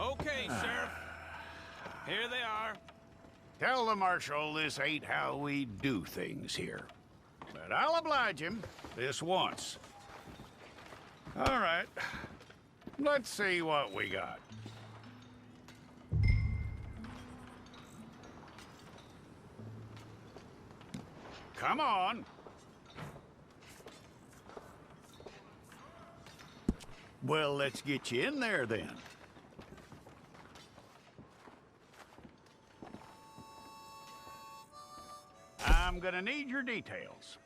Okay, Sheriff. Here they are. Tell the Marshal this ain't how we do things here. But I'll oblige him this once. All right. Let's see what we got. Come on. Well, let's get you in there then. I'm gonna need your details.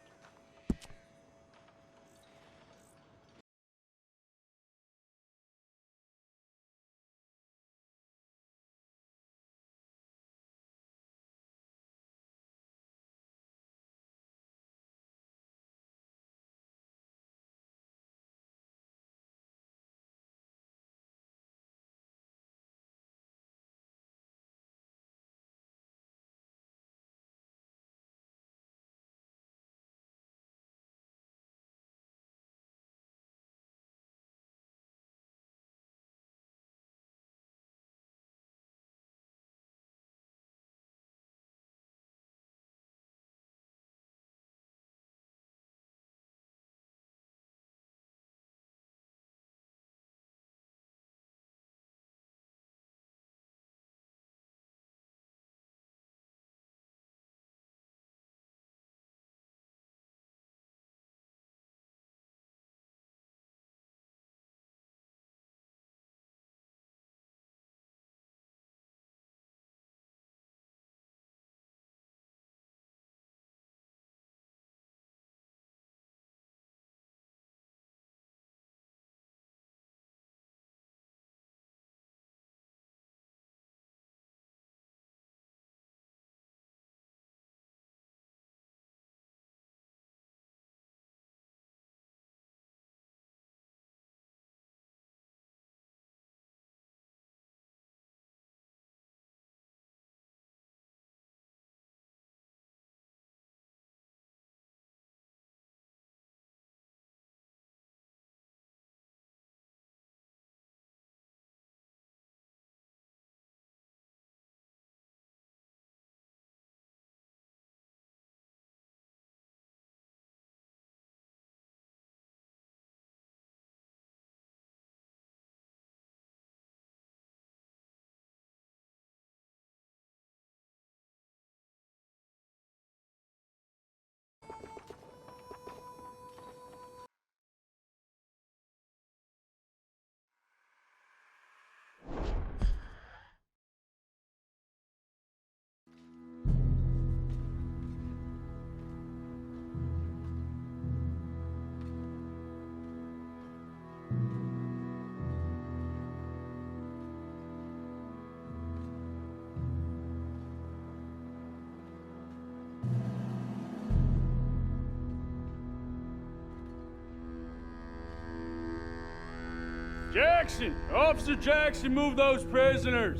Jackson! Officer Jackson, move those prisoners!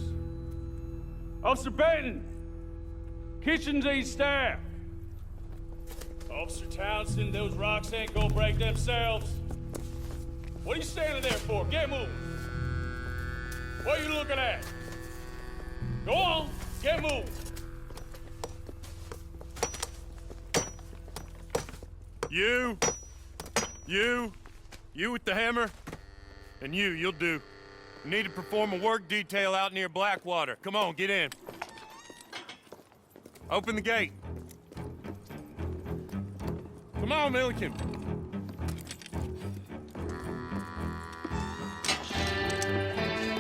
Officer Benton! Kitchens aid staff! Officer Townsend, those rocks ain't gonna break themselves. What are you standing there for? Get moving! What are you looking at? Go on, get moving! You with the hammer? And you'll do. You need to perform a work detail out near Blackwater. Come on, get in. Open the gate. Come on, Milliken.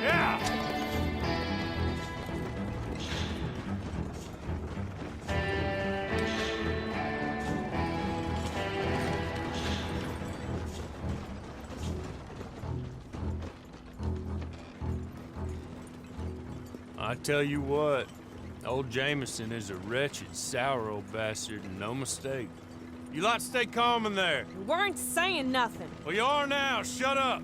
Yeah! I tell you what, old Jameson is a wretched, sour old bastard, and no mistake. You lot stay calm in there. We weren't saying nothing. Well, you are now. Shut up.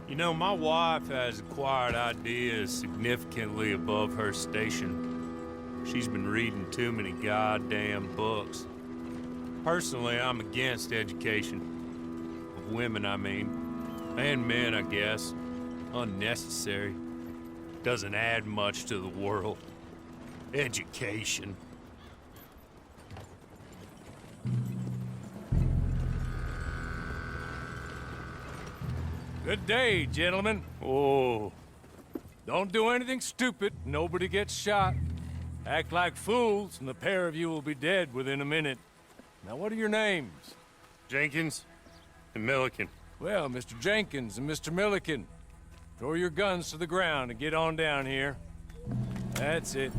You know, my wife has acquired ideas significantly above her station. She's been reading too many goddamn books. Personally, I'm against education. Of women, I mean. And men, I guess. Unnecessary. Doesn't add much to the world. Education. Good day, gentlemen. Oh, Don't do anything stupid. Nobody gets shot. Act like fools, and the pair of you will be dead within a minute. Now, what are your names? Jenkins and Milliken. Well, Mr. Jenkins and Mr. Milliken, throw your guns to the ground and get on down here. That's it.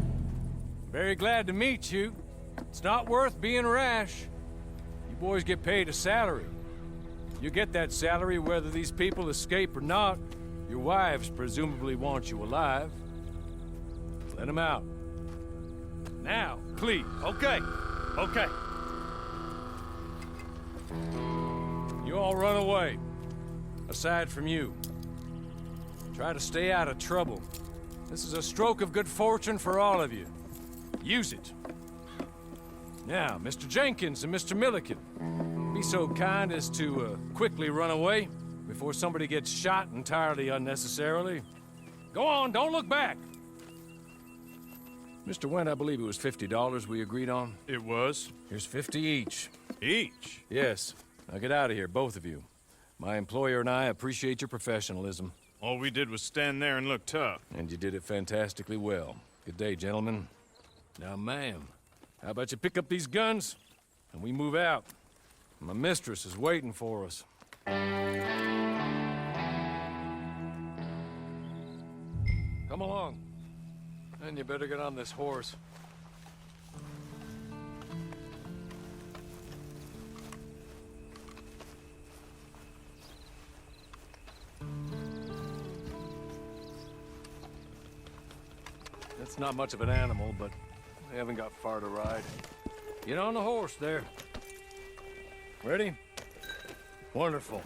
Very glad to meet you. It's not worth being rash. You boys get paid a salary. You get that salary whether these people escape or not. Your wives presumably want you alive. Let them out. Now, please. Okay, okay. You all run away. Aside from you. Try to stay out of trouble. This is a stroke of good fortune for all of you. Use it. Now, Mr. Jenkins and Mr. Milliken, be so kind as to quickly run away before somebody gets shot entirely unnecessarily. Go on, don't look back. Mr. Wendt, I believe it was $50 we agreed on. It was. Here's 50 each. Each? Yes. Now get out of here, both of you. My employer and I appreciate your professionalism. All we did was stand there and look tough. And you did it fantastically well. Good day, gentlemen. Now, ma'am, how about you pick up these guns and we move out? My mistress is waiting for us. Come along. And you better get on this horse. It's not much of an animal, but we haven't got far to ride. Get on the horse there. Ready? Wonderful.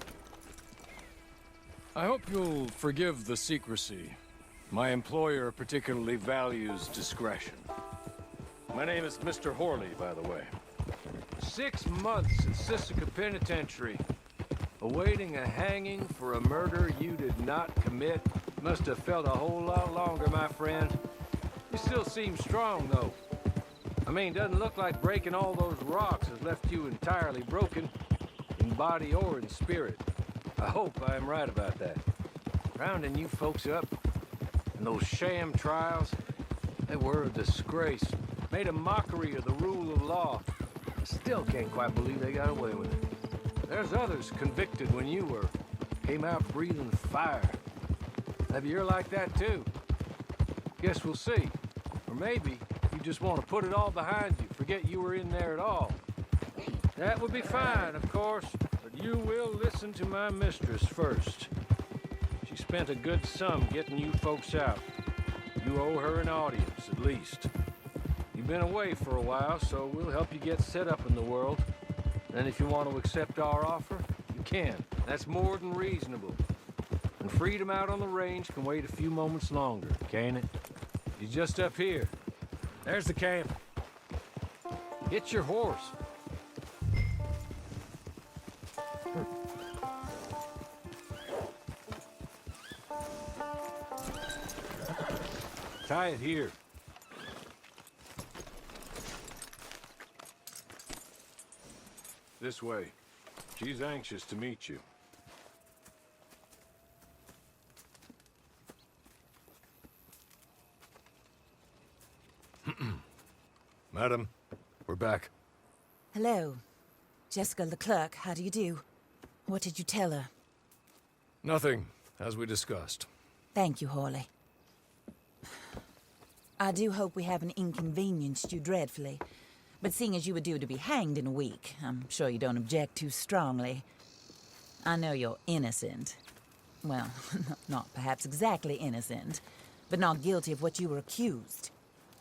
I hope you'll forgive the secrecy. My employer particularly values discretion. My name is Mr. Horley, by the way. 6 months in Sisika Penitentiary, awaiting a hanging for a murder you did not commit. Must have felt a whole lot longer, my friend. You still seem strong, though. I mean, doesn't look like breaking all those rocks has left you entirely broken, in body or in spirit. I hope I am right about that. Rounding you folks up, and those sham trials, they were a disgrace. Made a mockery of the rule of law. I still can't quite believe they got away with it. There's others convicted when you were. Came out breathing fire. Maybe you're like that, too. Guess we'll see. Or maybe you just want to put it all behind you, forget you were in there at all. That would be fine, of course, but you will listen to my mistress first. She spent a good sum getting you folks out. You owe her an audience, at least. You've been away for a while, so we'll help you get set up in the world. And if you want to accept our offer, you can. That's more than reasonable. And freedom out on the range can wait a few moments longer, can't it? You're just up here. There's the camp. Get your horse. Tie it here. This way. She's anxious to meet you. Madam, we're back. Hello. Jessica Leclerc, how do you do? What did you tell her? Nothing, as we discussed. Thank you, Horley. I do hope we haven't inconvenienced you dreadfully. But seeing as you were due to be hanged in a week, I'm sure you don't object too strongly. I know you're innocent. Well, not perhaps exactly innocent, but not guilty of what you were accused.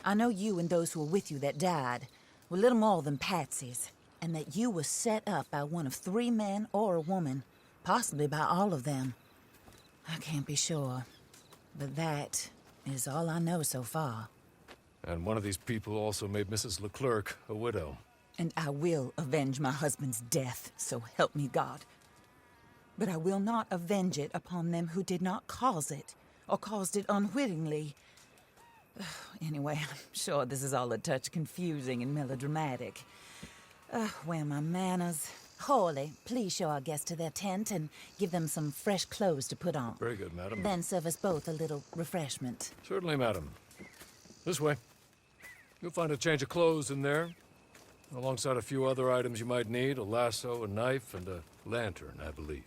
I know you and those who were with you that died were little more than patsies, and that you were set up by one of 3 men or a woman, possibly by all of them. I can't be sure, but that is all I know so far. And one of these people also made Mrs. Leclerc a widow. And I will avenge my husband's death, so help me God. but I will not avenge it upon them who did not cause it, or caused it unwittingly. Anyway, I'm sure this is all a touch confusing and melodramatic. Where are my manners? Hawley, please show our guests to their tent and give them some fresh clothes to put on. Very good, madam. Then serve us both a little refreshment. Certainly, madam. This way. You'll find a change of clothes in there, alongside a few other items you might need, a lasso, a knife, and a lantern, I believe.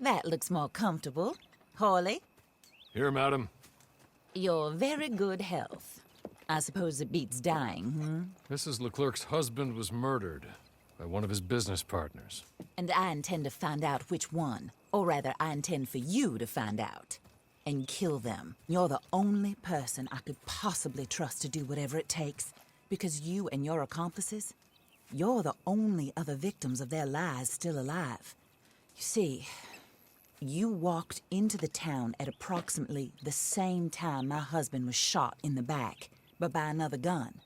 That looks more comfortable. Hawley, Here, madam. your very good health. I suppose it beats dying, Mrs. Leclerc's husband was murdered by one of his business partners. And I intend to find out which one. Or rather, I intend for you to find out. And kill them. You're the only person I could possibly trust to do whatever it takes. Because you and your accomplices, you're the only other victims of their lies still alive. You see, you walked into the town at approximately the same time my husband was shot in the back, but by another gun,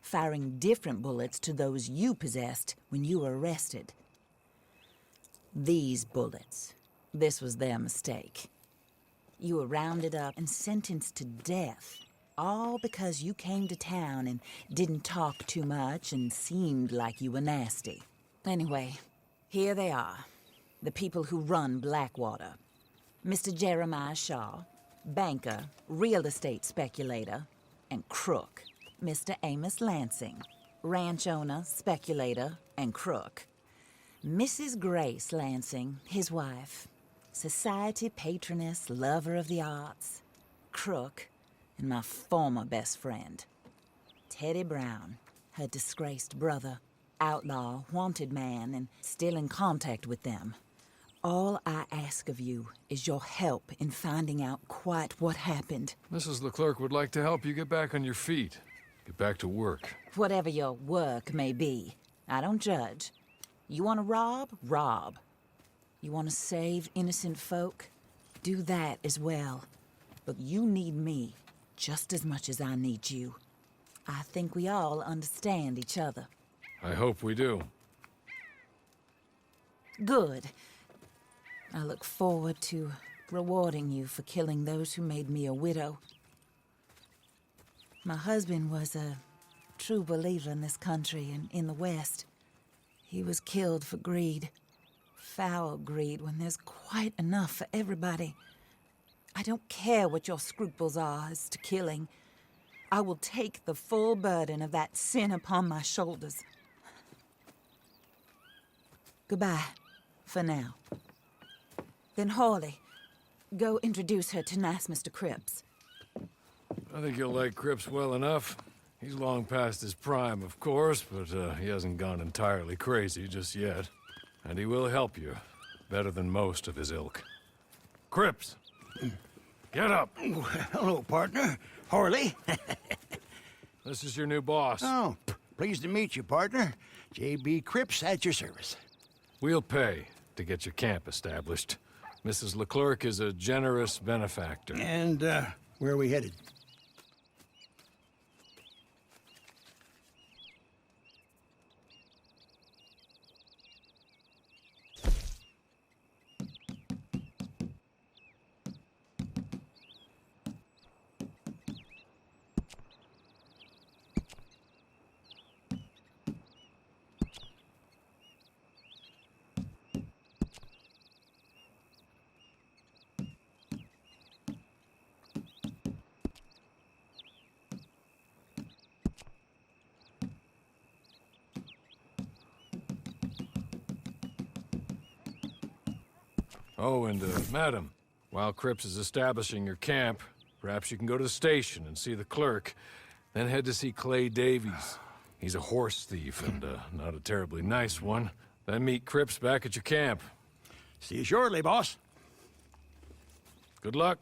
firing different bullets to those you possessed when you were arrested. These bullets, this was their mistake. You were rounded up and sentenced to death, all because you came to town and didn't talk too much and seemed like you were nasty. Anyway, here they are, the people who run Blackwater. Mr. Jeremiah Shaw, banker, real estate speculator, and crook. Mr. Amos Lansing, ranch owner, speculator, and crook. Mrs. Grace Lansing, his wife, society patroness, lover of the arts, crook, and my former best friend. Teddy Brown, her disgraced brother, outlaw, wanted man, and still in contact with them. All I ask of you is your help in finding out quite what happened. Mrs. Leclerc would like to help you get back on your feet. Get back to work. Whatever your work may be, I don't judge. You want to rob? Rob. You want to save innocent folk? Do that as well. But you need me just as much as I need you. I think we all understand each other. I hope we do. Good. I look forward to rewarding you for killing those who made me a widow. My husband was a true believer in this country and in the West. He was killed for greed. Foul greed when there's quite enough for everybody. I don't care what your scruples are as to killing. I will take the full burden of that sin upon my shoulders. Goodbye, for now. Then Hawley, go introduce her to nice Mr. Cripps. I think you'll like Cripps well enough. He's long past his prime, of course, but he hasn't gone entirely crazy just yet. And he will help you, better than most of his ilk. Cripps! Get up! Hello, partner. Harley. This is your new boss. Oh, pleased to meet you, partner. J.B. Cripps at your service. We'll pay to get your camp established. Mrs. Leclerc is a generous benefactor. And, where are we headed? Oh, and, madam, while Cripps is establishing your camp, perhaps you can go to the station and see the clerk, then head to see Clay Davies. He's a horse thief, and, not a terribly nice one. Then meet Cripps back at your camp. See you shortly, boss. Good luck.